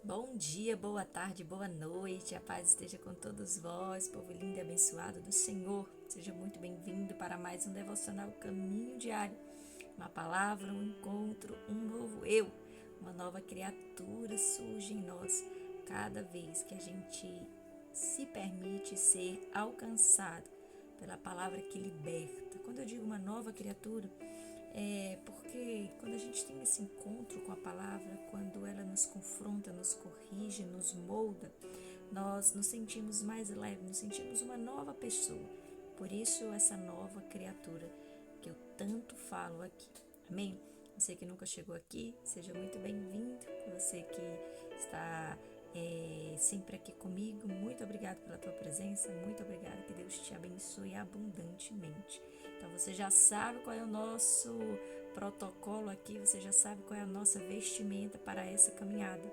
Bom dia, boa tarde, boa noite, a paz esteja com todos vós, povo lindo e abençoado do Senhor. Seja muito bem-vindo para mais um devocional Caminho Diário. Uma palavra, um encontro, um novo eu, uma nova criatura surge em nós cada vez que a gente se permite ser alcançado pela palavra que liberta. Quando eu digo uma nova criatura, porque quando a gente tem esse encontro com a palavra, quando ela nos confronta, nos corrige, nos molda, nós nos sentimos mais leves, nos sentimos uma nova pessoa. Por isso, essa nova criatura que eu tanto falo aqui. Amém? Você que nunca chegou aqui, seja muito bem-vindo. Você que está sempre aqui comigo, muito obrigado pela tua presença, muito obrigada, que Deus te abençoe abundantemente. Então você já sabe qual é o nosso protocolo aqui, você já sabe qual é a nossa vestimenta para essa caminhada.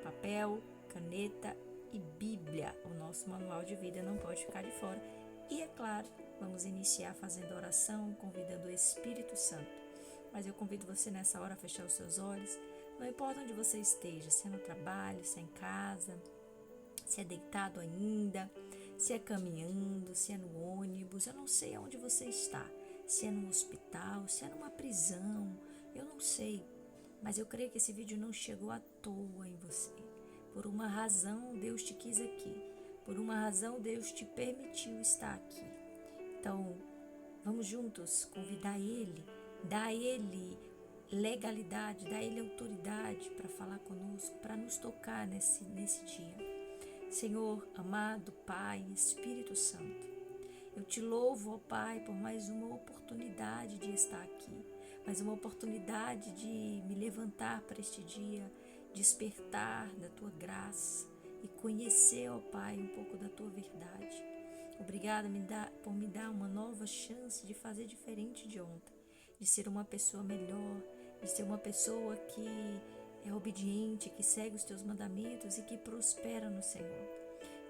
Papel, caneta e Bíblia, o nosso manual de vida não pode ficar de fora. E é claro, vamos iniciar fazendo oração, convidando o Espírito Santo. Mas eu convido você nessa hora a fechar os seus olhos. Não importa onde você esteja, se é no trabalho, se é em casa, se é deitado ainda, se é caminhando, se é no ônibus, eu não sei aonde você está, se é no hospital, se é numa prisão, eu não sei, mas eu creio que esse vídeo não chegou à toa em você. Por uma razão Deus te quis aqui, por uma razão Deus te permitiu estar aqui. Então, vamos juntos convidar Ele, dar a Ele legalidade, dar a Ele autoridade para falar conosco, para nos tocar nesse dia. Senhor, amado Pai, Espírito Santo, eu te louvo, ó Pai, por mais uma oportunidade de estar aqui, mais uma oportunidade de me levantar para este dia, despertar da Tua graça e conhecer, ó Pai, um pouco da Tua verdade. Obrigada por me dar uma nova chance de fazer diferente de ontem, de ser uma pessoa melhor, de ser uma pessoa que é obediente, que segue os Teus mandamentos e que prospera no Senhor.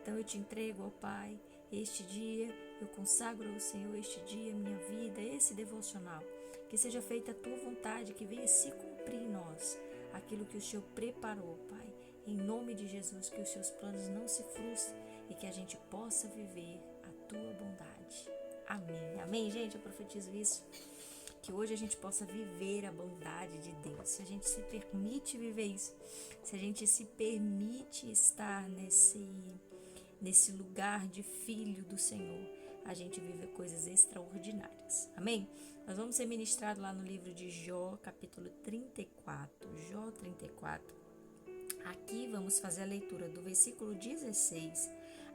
Então eu te entrego, ó Pai, este dia, eu consagro ao Senhor este dia, minha vida, esse devocional. Que seja feita a Tua vontade, que venha se cumprir em nós aquilo que o Senhor preparou, Pai. Em nome de Jesus, que os Seus planos não se frustrem e que a gente possa viver a Tua bondade. Amém. Amém, gente? Eu profetizo isso. Que hoje a gente possa viver a bondade de Deus. Se a gente se permite viver isso, se a gente se permite estar nesse lugar de filho do Senhor, a gente vive coisas extraordinárias. Amém? Nós vamos ser ministrados lá no livro de Jó, capítulo 34. Jó 34. Aqui vamos fazer a leitura do versículo 16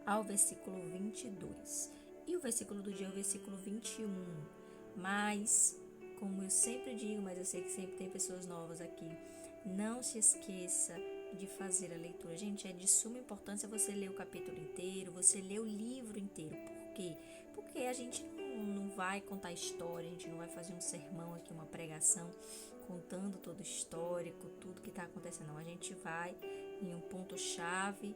ao versículo 22. E o versículo do dia é o versículo 21. Mas, como eu sempre digo, mas eu sei que sempre tem pessoas novas aqui, não se esqueça de fazer a leitura. Gente, é de suma importância você ler o capítulo inteiro, você ler o livro inteiro. Por quê? Porque a gente não vai contar história, a gente não vai fazer um sermão aqui, uma pregação, contando todo o histórico, tudo que está acontecendo. Não, a gente vai em um ponto-chave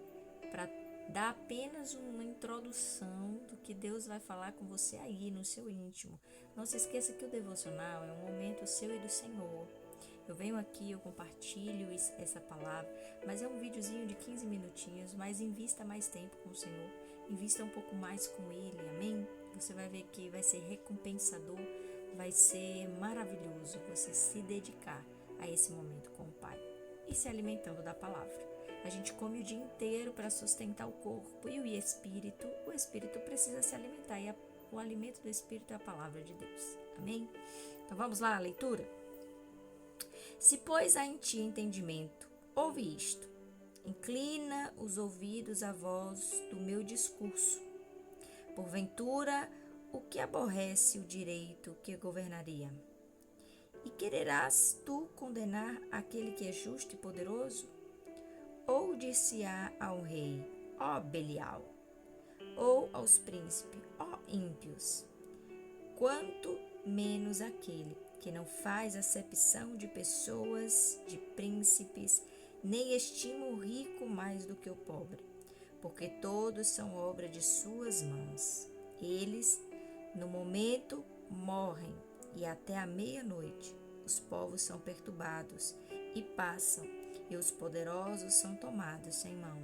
para dar apenas uma introdução do que Deus vai falar com você aí no seu íntimo. Não se esqueça que o devocional é um momento seu e do Senhor. Eu venho aqui, eu compartilho essa palavra, mas é um videozinho de 15 minutinhos, mas invista mais tempo com o Senhor, invista um pouco mais com Ele, amém? Você vai ver que vai ser recompensador, vai ser maravilhoso você se dedicar a esse momento com o Pai e se alimentando da palavra. A gente come o dia inteiro para sustentar o corpo e o espírito precisa se alimentar e o alimento do espírito é a palavra de Deus, amém? Então vamos lá, a leitura? Se, pois, há em ti entendimento, ouve isto. Inclina os ouvidos à voz do meu discurso. Porventura, o que aborrece o direito que governaria? E quererás tu condenar aquele que é justo e poderoso? Ou dir-se-á ao rei, ó Belial, ou aos príncipes, ó ímpios, quanto menos aquele que não faz acepção de pessoas, de príncipes, nem estima o rico mais do que o pobre, porque todos são obra de suas mãos. Eles, no momento, morrem, e até a meia-noite os povos são perturbados e passam, e os poderosos são tomados sem mão.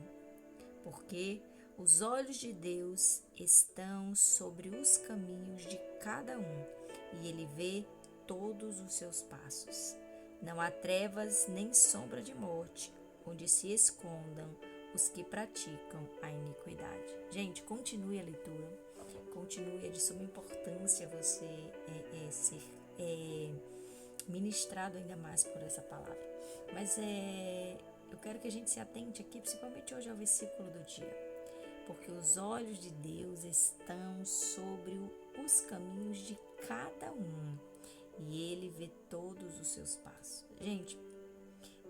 Porque os olhos de Deus estão sobre os caminhos de cada um, e Ele vê todos os seus passos. Não há trevas nem sombra de morte, onde se escondam os que praticam a iniquidade. Gente, continue a leitura, continue, é de suma importância você ser ministrado ainda mais por essa palavra. Mas eu quero que a gente se atente aqui, principalmente hoje ao versículo do dia. Porque os olhos de Deus estão sobre os caminhos de cada um, e Ele vê todos os seus passos. Gente,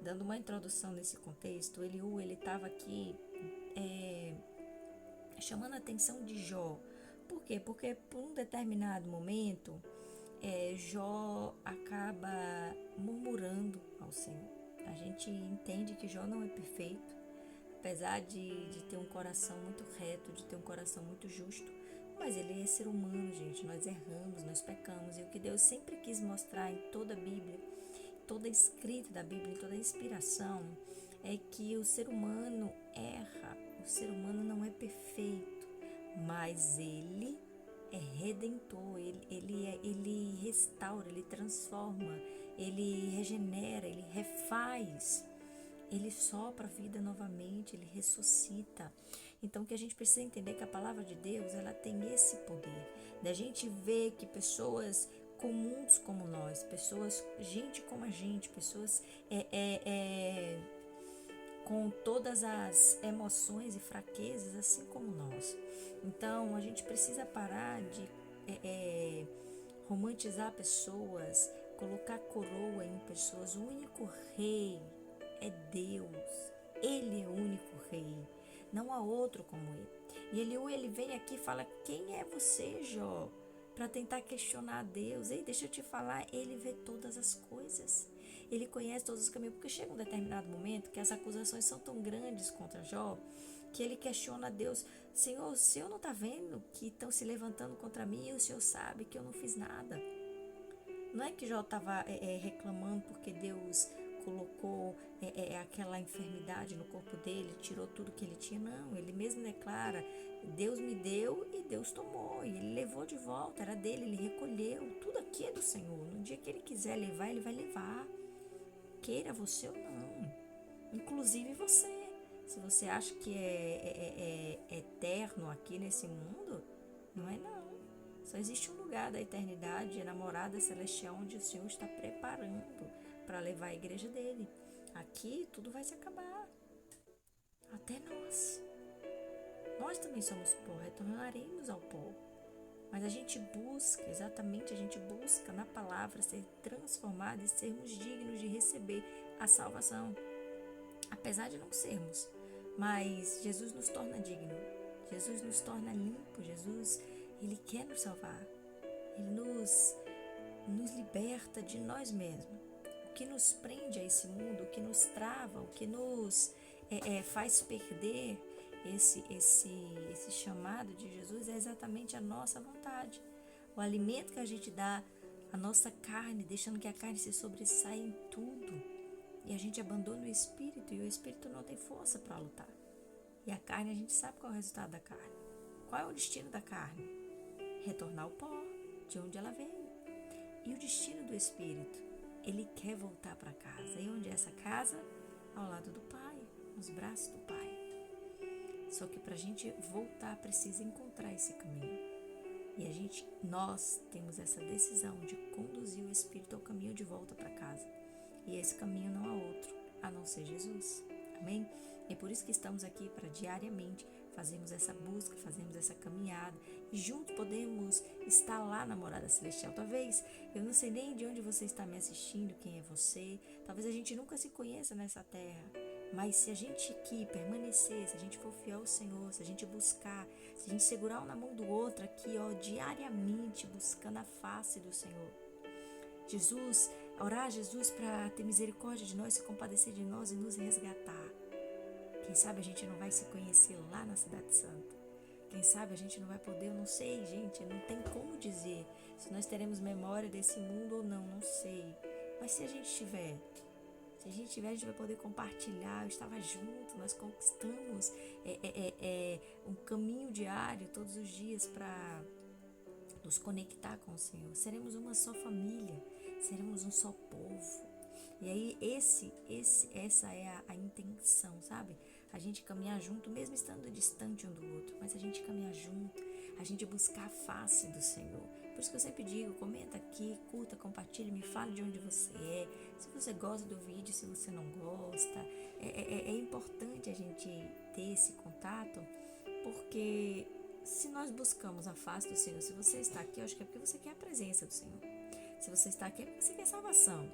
dando uma introdução nesse contexto, Eliú, ele estava aqui chamando a atenção de Jó. Por quê? Porque por um determinado momento, Jó acaba murmurando ao Senhor. A gente entende que Jó não é perfeito, apesar de ter um coração muito reto, de ter um coração muito justo, mas ele é ser humano, gente. Nós erramos, nós pecamos, e o que Deus sempre quis mostrar em toda a Bíblia, toda a escrita da Bíblia, em toda a inspiração, é que o ser humano erra, o ser humano não é perfeito, mas ele é redentor, ele restaura, ele transforma, ele regenera, ele refaz, ele sopra a vida novamente, ele ressuscita. Então, que a gente precisa entender que a palavra de Deus, ela tem esse poder, da gente ver que pessoas comuns como nós, pessoas, gente como a gente, pessoas com todas as emoções e fraquezas, assim como nós. Então, a gente precisa parar de romantizar pessoas, colocar coroa em pessoas. O único rei é Deus. Ele é o único rei. Não há outro como ele. E ele vem aqui e fala: quem é você, Jó? Para tentar questionar a Deus. Ei, deixa eu te falar, ele vê todas as coisas. Ele conhece todos os caminhos. Porque chega um determinado momento que as acusações são tão grandes contra Jó, que ele questiona a Deus: Senhor, o Senhor não está vendo que estão se levantando contra mim e o Senhor sabe que eu não fiz nada? Não é que Jó estava reclamando porque Deus colocou aquela enfermidade no corpo dele, tirou tudo que ele tinha. Não, ele mesmo declara: Deus me deu e Deus tomou, e ele levou de volta, era dele, ele recolheu. Tudo aqui é do Senhor. No dia que ele quiser levar, ele vai levar, queira você ou não, inclusive você. Se você acha que é eterno aqui nesse mundo, não é não. Só existe um lugar da eternidade, a morada celestial, onde o Senhor está preparando para levar a igreja dele. Aqui tudo vai se acabar. Até nós. Nós também somos pó, retornaremos ao pó. Mas a gente busca, exatamente, a gente busca na palavra ser transformado e sermos dignos de receber a salvação. Apesar de não sermos, mas Jesus nos torna digno. Jesus nos torna limpo. Jesus, Ele quer nos salvar. Ele nos liberta de nós mesmos. O que nos prende a esse mundo, o que nos trava, o que nos faz perder esse chamado de Jesus é exatamente a nossa vontade. O alimento que a gente dá à nossa carne, deixando que a carne se sobressaia em tudo. E a gente abandona o Espírito, e o Espírito não tem força para lutar. E a carne, a gente sabe qual é o resultado da carne. Qual é o destino da carne? Retornar ao pó, de onde ela veio. E o destino do Espírito? Ele quer voltar para casa. E onde é essa casa? Ao lado do Pai, nos braços do Pai. Só que para a gente voltar, precisa encontrar esse caminho. E nós temos essa decisão de conduzir o Espírito ao caminho de volta para casa. E esse caminho não há outro, a não ser Jesus. Amém? E é por isso que estamos aqui, para diariamente fazermos essa busca, fazermos essa caminhada. E juntos podemos estar lá na morada celestial. Talvez, eu não sei nem de onde você está me assistindo, quem é você. Talvez a gente nunca se conheça nessa terra. Mas se a gente aqui permanecer, se a gente for fiel ao Senhor, se a gente buscar, se a gente segurar um na mão do outro aqui, diariamente, buscando a face do Senhor. Jesus, orar a Jesus para ter misericórdia de nós, se compadecer de nós e nos resgatar. Quem sabe a gente não vai se conhecer lá na Cidade Santa. Quem sabe a gente não vai poder, eu não sei, gente, não tem como dizer se nós teremos memória desse mundo ou não, não sei. Mas se a gente tiver, Se a gente tiver, a gente vai poder compartilhar. Eu estava junto, nós conquistamos um caminho diário todos os dias para nos conectar com o Senhor. Seremos uma só família, seremos um só povo. E aí essa é a intenção, sabe? A gente caminhar junto, mesmo estando distante um do outro, mas a gente caminhar junto, a gente buscar a face do Senhor. Por isso que eu sempre digo, comenta aqui, curta, compartilha, me fale de onde você é, se você gosta do vídeo, se você não gosta. É importante a gente ter esse contato, porque se nós buscamos a face do Senhor, se você está aqui, eu acho que é porque você quer a presença do Senhor. Se você está aqui, é porque você quer salvação.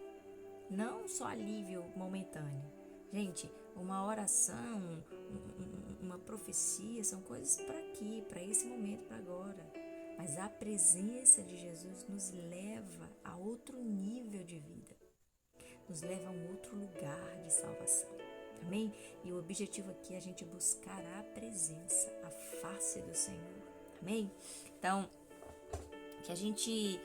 Não só alívio momentâneo. Gente, uma oração, uma profecia, são coisas para aqui, para esse momento, para agora. Mas a presença de Jesus nos leva a outro nível de vida. Nos leva a um outro lugar de salvação. Amém? E o objetivo aqui é a gente buscar a presença, a face do Senhor. Amém? Então, que a gente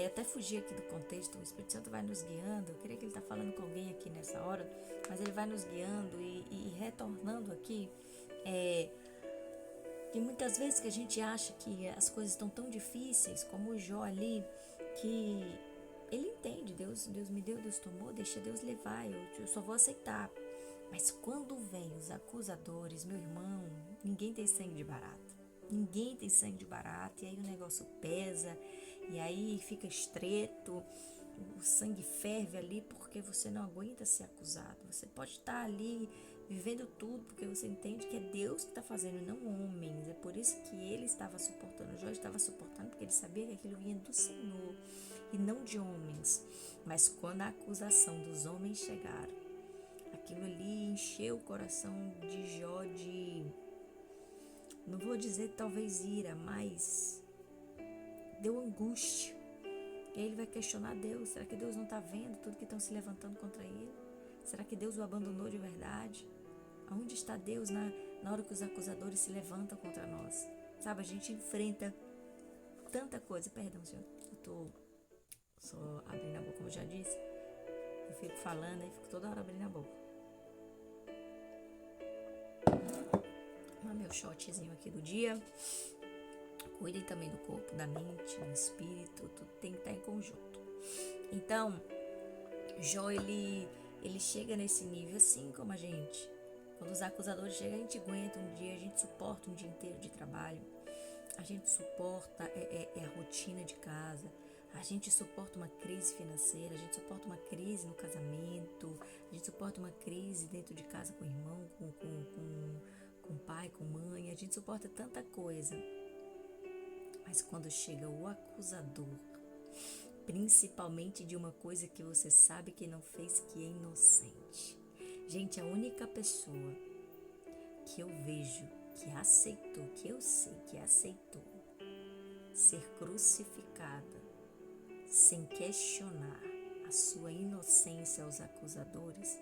até fugir aqui do contexto, o Espírito Santo vai nos guiando. Eu creio que ele está falando com alguém aqui nessa hora, mas ele vai nos guiando e retornando aqui. Tem muitas vezes que a gente acha que as coisas estão tão difíceis, como o Jó ali, que ele entende, Deus me deu, Deus tomou, deixa Deus levar, eu só vou aceitar. Mas quando vem os acusadores, meu irmão, ninguém tem sangue de barata. Ninguém tem sangue de barata, e aí o negócio pesa, e aí fica estreito, o sangue ferve ali porque você não aguenta ser acusado. Você pode estar ali vivendo tudo porque você entende que é Deus que está fazendo, não homens. É por isso que ele estava suportando, Jó estava suportando, porque ele sabia que aquilo vinha do Senhor e não de homens. Mas quando a acusação dos homens chegaram, aquilo ali encheu o coração de Jó de, não vou dizer talvez ira, mas deu angústia. E aí ele vai questionar Deus. Será que Deus não está vendo tudo que estão se levantando contra ele? Será que Deus o abandonou de verdade? Aonde está Deus na hora que os acusadores se levantam contra nós? Sabe, a gente enfrenta tanta coisa. Perdão, Senhor, eu estou só abrindo a boca, como eu já disse. Eu fico falando e fico toda hora abrindo a boca. Meu shotzinho aqui do dia. Cuidem também do corpo, da mente, do espírito, tudo tem que estar em conjunto. Então, Jó, ele chega nesse nível assim como a gente. Quando os acusadores chegam, a gente aguenta um dia, a gente suporta um dia inteiro de trabalho, a gente suporta a rotina de casa, a gente suporta uma crise financeira, a gente suporta uma crise no casamento, a gente suporta uma crise dentro de casa com o irmão, com o pai, com a mãe, a gente suporta tanta coisa. Mas quando chega o acusador, principalmente de uma coisa que você sabe que não fez, que é inocente. Gente, a única pessoa que eu vejo que aceitou, que eu sei que aceitou ser crucificada sem questionar a sua inocência aos acusadores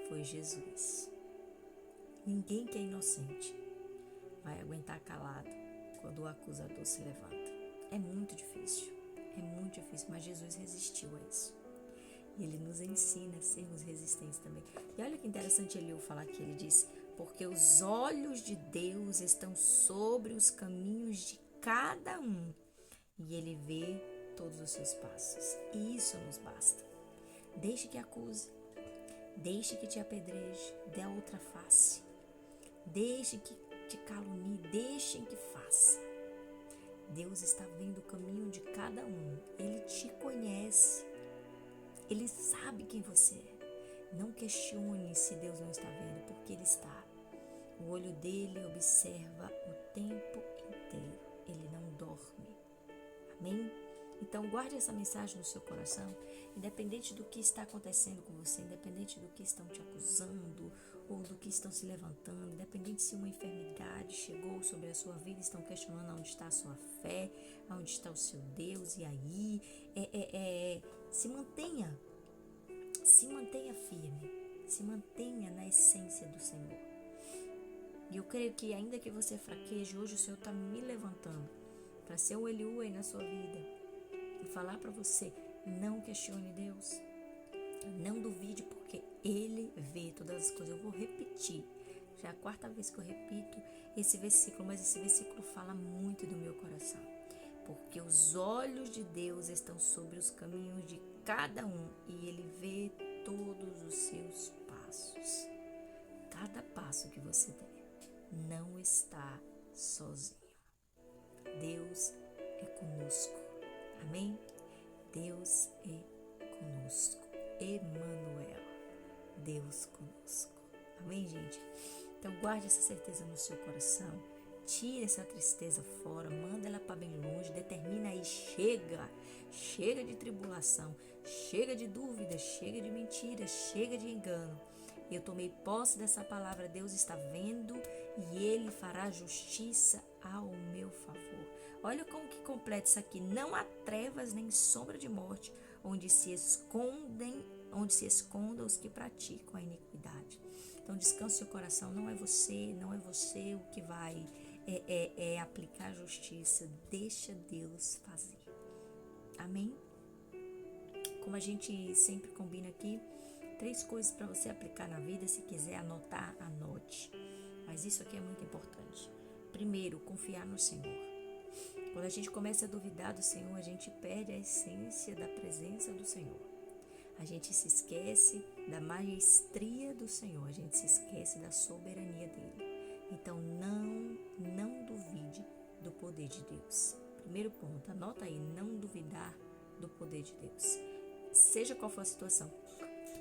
foi Jesus. Ninguém que é inocente vai aguentar calado quando o acusador se levanta. É muito difícil, mas Jesus resistiu a isso. E ele nos ensina a sermos resistentes também. E olha que interessante Eliú falar aqui, ele diz, porque os olhos de Deus estão sobre os caminhos de cada um, e ele vê todos os seus passos. E isso nos basta. Deixe que acuse, deixe que te apedreje, dê a outra face. Deixe que te calunie, deixem que faça. Deus está vendo o caminho de cada um. Ele te conhece. Ele sabe quem você é. Não questione se Deus não está vendo, porque Ele está. O olho dele observa o tempo inteiro. Ele não dorme. Amém? Então guarde essa mensagem no seu coração, independente do que está acontecendo com você, independente do que estão te acusando ou do que estão se levantando, independente se uma enfermidade chegou sobre a sua vida, estão questionando onde está a sua fé, onde está o seu Deus, e aí se mantenha firme, se mantenha na essência do Senhor. E eu creio que ainda que você fraqueje, hoje o Senhor está me levantando para ser um Eliú aí na sua vida e falar para você, não questione Deus, não duvide, porque coisas. Eu vou repetir. Já é a quarta vez que eu repito esse versículo, mas esse versículo fala muito do meu coração. Porque os olhos de Deus estão sobre os caminhos de cada um e Ele vê todos os seus passos. Cada passo que você der, não está sozinho. Deus é conosco. Amém? Deus é conosco. Emmanuel. Deus conosco. Amém, gente? Então guarde essa certeza no seu coração. Tire essa tristeza fora, manda ela para bem longe, determina aí, chega de tribulação, chega de dúvida, chega de mentira, chega de engano. Eu tomei posse dessa palavra, Deus está vendo e Ele fará justiça ao meu favor. Olha como que completa isso aqui, não há trevas nem sombra de morte, onde se escondam os que praticam a iniquidade. Então descanse seu coração, não é você o que vai aplicar a justiça, deixa Deus fazer. Amém? Como a gente sempre combina aqui, 3 coisas para você aplicar na vida, se quiser anotar, anote. Mas isso aqui é muito importante. Primeiro, confiar no Senhor. Quando a gente começa a duvidar do Senhor, a gente perde a essência da presença do Senhor. A gente se esquece da maestria do Senhor, a gente se esquece da soberania dele. Então, não duvide do poder de Deus. Primeiro ponto, anota aí, não duvidar do poder de Deus. Seja qual for a situação.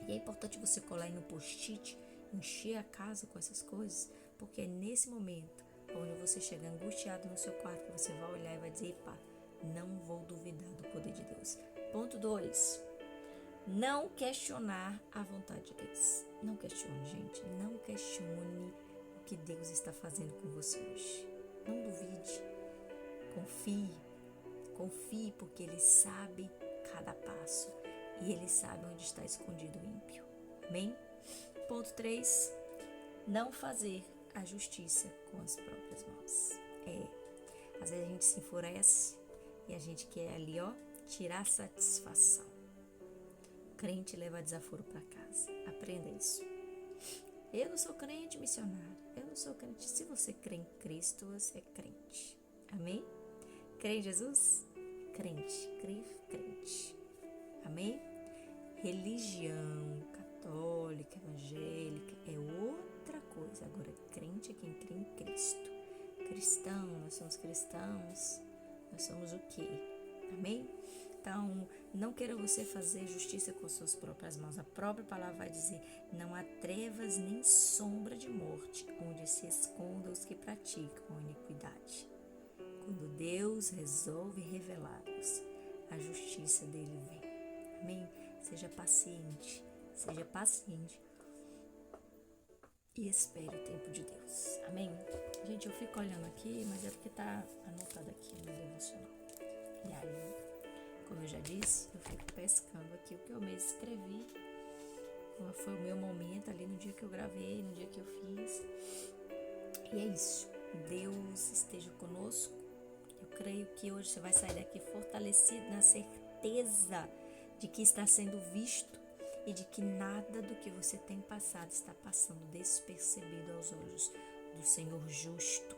E é importante você colar aí no post-it, encher a casa com essas coisas, porque é nesse momento, onde você chega angustiado no seu quarto, que você vai olhar e vai dizer, pá, não vou duvidar do poder de Deus. Ponto 2. Não questionar a vontade de Deus. Não questione, gente. Não questione o que Deus está fazendo com você hoje. Não duvide. Confie. Confie porque Ele sabe cada passo. E Ele sabe onde está escondido o ímpio. Amém? Ponto 3. Não fazer a justiça com as próprias mãos. Às vezes a gente se enfurece e a gente quer ali, tirar satisfação. Crente leva desaforo para casa. Aprenda isso. Eu não sou crente, missionário. Eu não sou crente. Se você crê em Cristo, você é crente. Amém? Crê em Jesus? Crente. Crente. Amém? Religião católica, evangélica é outra coisa. Agora, crente é quem crê em Cristo. Cristão, nós somos cristãos. Nós somos o quê? Amém? Então, não queira você fazer justiça com suas próprias mãos. A própria palavra vai dizer, não há trevas nem sombra de morte, onde se escondam os que praticam a iniquidade. Quando Deus resolve revelar-nos, a justiça dele vem. Amém? Seja paciente e espere o tempo de Deus. Amém? Gente, eu fico olhando aqui, mas é porque tá anotado aqui no devocional. E aí, como eu já disse, eu fico pescando aqui o que eu mesmo escrevi. Foi o meu momento ali no dia que eu gravei, no dia que eu fiz. E é isso. Deus esteja conosco. Eu creio que hoje você vai sair daqui fortalecido na certeza de que está sendo visto e de que nada do que você tem passado está passando despercebido aos olhos do Senhor justo.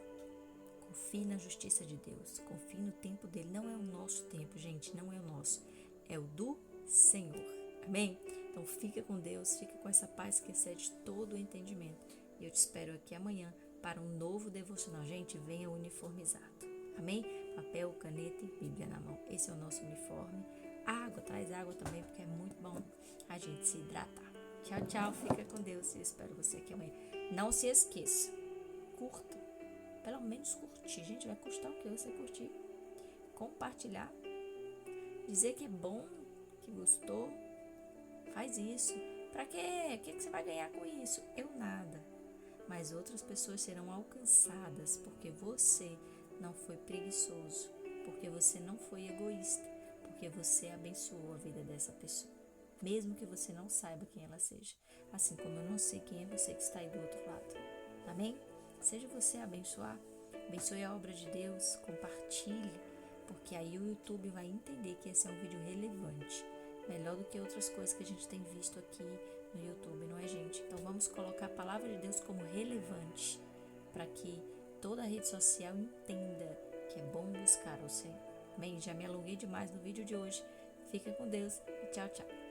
Confie na justiça de Deus, confie no tempo dele. Não é o nosso tempo, gente, não é o nosso, é o do Senhor. Amém? Então fica com Deus, fica com essa paz que excede todo o entendimento. E eu te espero aqui amanhã para um novo devocional. Gente, venha uniformizado. Amém? Papel, caneta e Bíblia na mão. Esse é o nosso uniforme. Água, traz água também, porque é muito bom a gente se hidratar. Tchau, tchau, fica com Deus. Eu espero você aqui amanhã. Não se esqueça, curta. Pelo menos curtir, gente, vai custar o que você curtir? Compartilhar, dizer que é bom, que gostou, faz isso. Pra quê? O que você vai ganhar com isso? Eu nada. Mas outras pessoas serão alcançadas porque você não foi preguiçoso, porque você não foi egoísta, porque você abençoou a vida dessa pessoa. Mesmo que você não saiba quem ela seja. Assim como eu não sei quem é você que está aí do outro lado. Amém? Seja você a abençoar, abençoe a obra de Deus, compartilhe, porque aí o YouTube vai entender que esse é um vídeo relevante, melhor do que outras coisas que a gente tem visto aqui no YouTube, não é, gente? Então vamos colocar a palavra de Deus como relevante para que toda a rede social entenda que é bom buscar o Senhor. Bem, já me alonguei demais no vídeo de hoje. Fica com Deus e tchau, tchau.